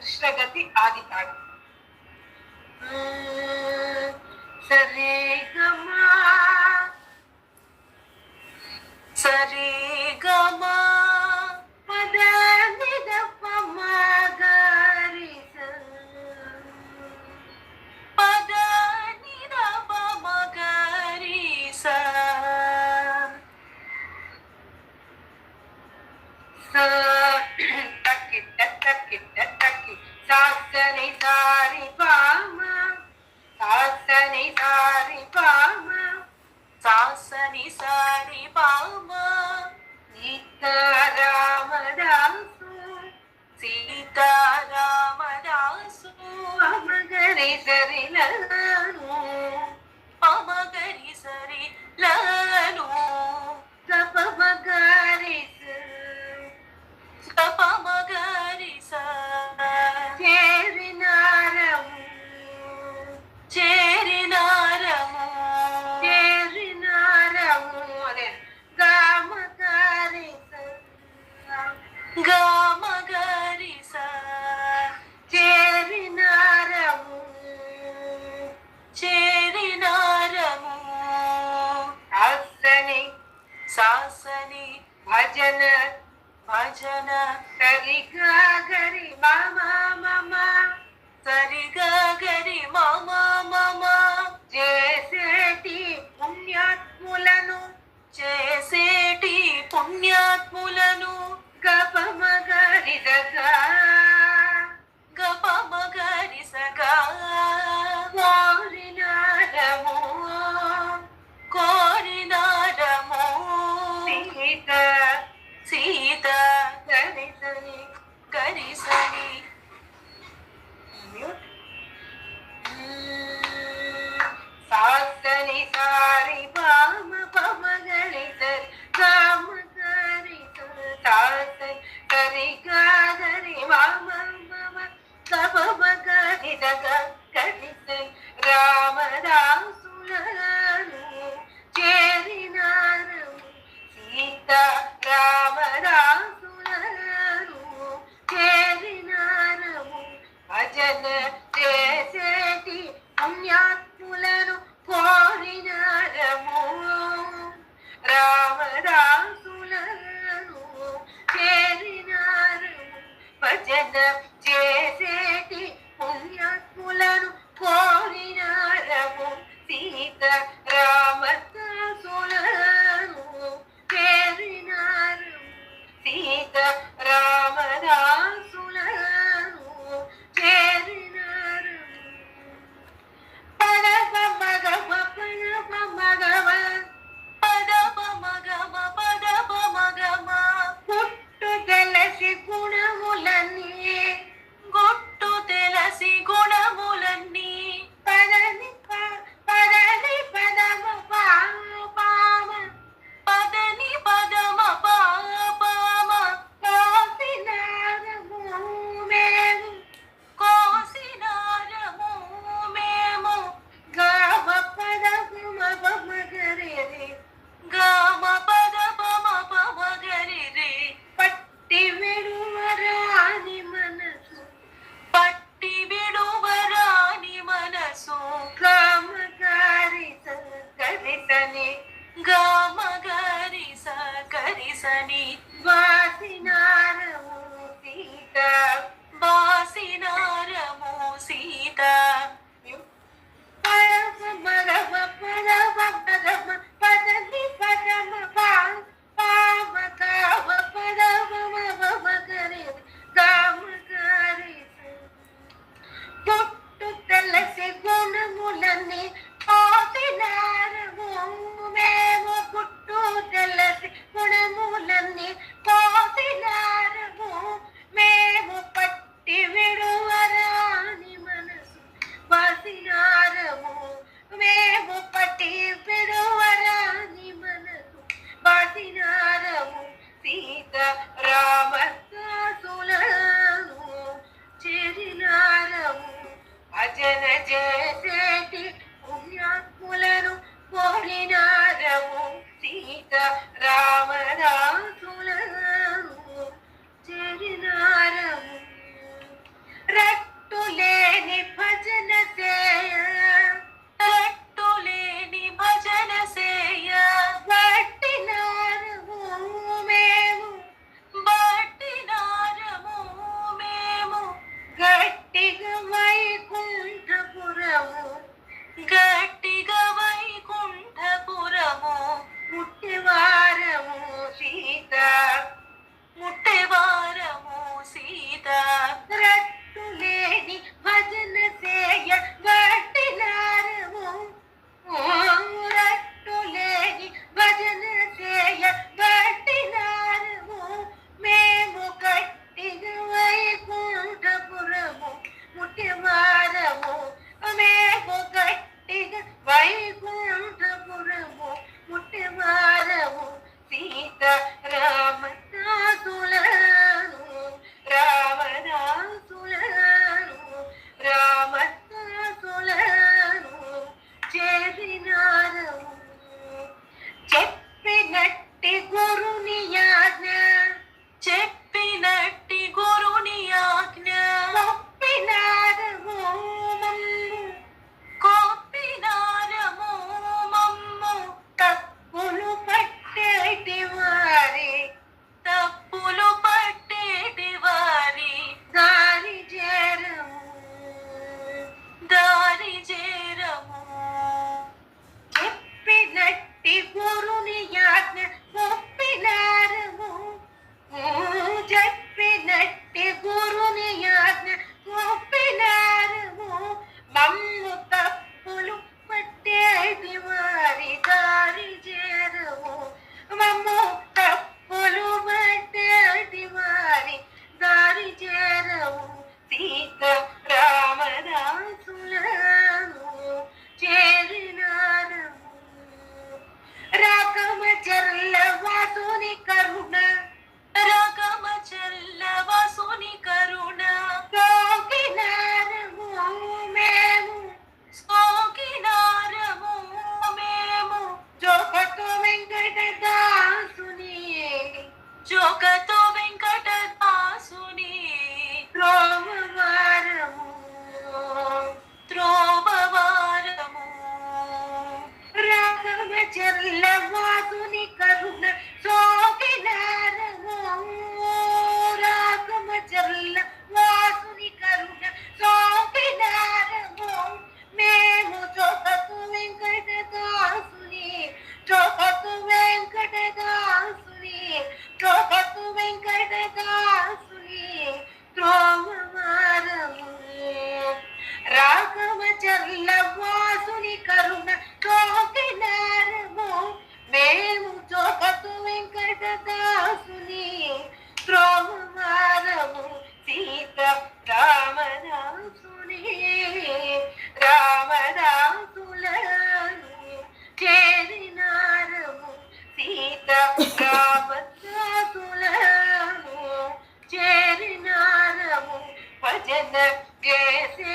కృష్ణగతి ఆది తాళం. సరే గమా సరే గమా పద నిద పమ గరి పద నిద పమ గరి తక్కిట్ట తక్కిట్ట తక్కి సాసని సారి పామ సాసని సారి పామ సాసని సారి పామ సీతారామదాసు సీతారామదాసు అమగరి సరిలను అమగరి సరిలను తపమగరి తపమగరి చేరినారము చేరినారము చేరినారము అదే గామగరి గామగరి చేరినారము చేరినారము సాసని సాసని భజన భజన సరిగా గరి మమ మమ సరిగా గరి మమ మమ చేసేటి పుణ్యాత్ములను చేసేటి పుణ్యాత్ములను గపమగరి సగా గపమగరి సగా కోరినారము కోరినారము సీత సీత గరిసని గరిసని సాసని సారి పామ పమ గరిసరి కామ గరి సాసని సరి గరి మమ మమ కపమ గరి దగ గరిసరి రామదాసులను చేరినారము సీత రామదాసులను చేరినారము భజన చేసేటి పుణ్యాత్ములను కోరినారము రామదాసులను చేరినారము భజన చేసేటి పుణ్యాత్ములను కోరినారము సీత రామదాసులను చేరినారము సీత రామదాసులను చేరినారము పడప మగమ పడప మగమ పడప మగమ పడప మగమ గుట్టు తెలసి గుణములన్నీ గుట్టు తెలసి గుణములన్నీ పదని పదని పదమ పామ పదని పదమ పామ చెప్పినట్టి గురుని ఆజ్ఞ ఒప్పినారము మమ్ము తప్పులు పట్టేటి వారి దారి చేరము మమ్ము తప్పులు పట్టేటి వారి దారి చేరము సీత రామదాసులను చేరినారము రాకమచర్ల వాసుని కరుణ రాకమచర్ల వాసుని కరుణ సోకినారము మేము సోకినారము మేము జోకతో వెంకట దాసుని జోకతో వెంకట దాసుని త్రోవవారము త్రోవవారము రాఘవచర్ల వాసుని కరుణ సోకినారము రాఘవచర్ల వాసుని కరుణ సోకినారము మేము చోకతు వెంకట దాసుని చోకతు వెంకట దాసుని చోకతు వెంకట దాసుని త్రోవవారము రాఘవచర్ల వాసుని కరుణ సోకినారము మేము చోకతు వెంకట దాసుని త్రోవవారము సీత రామదాసుని రామదాసులను చేరినారము సీత రామదాసులను చేరినారము భజన చేసే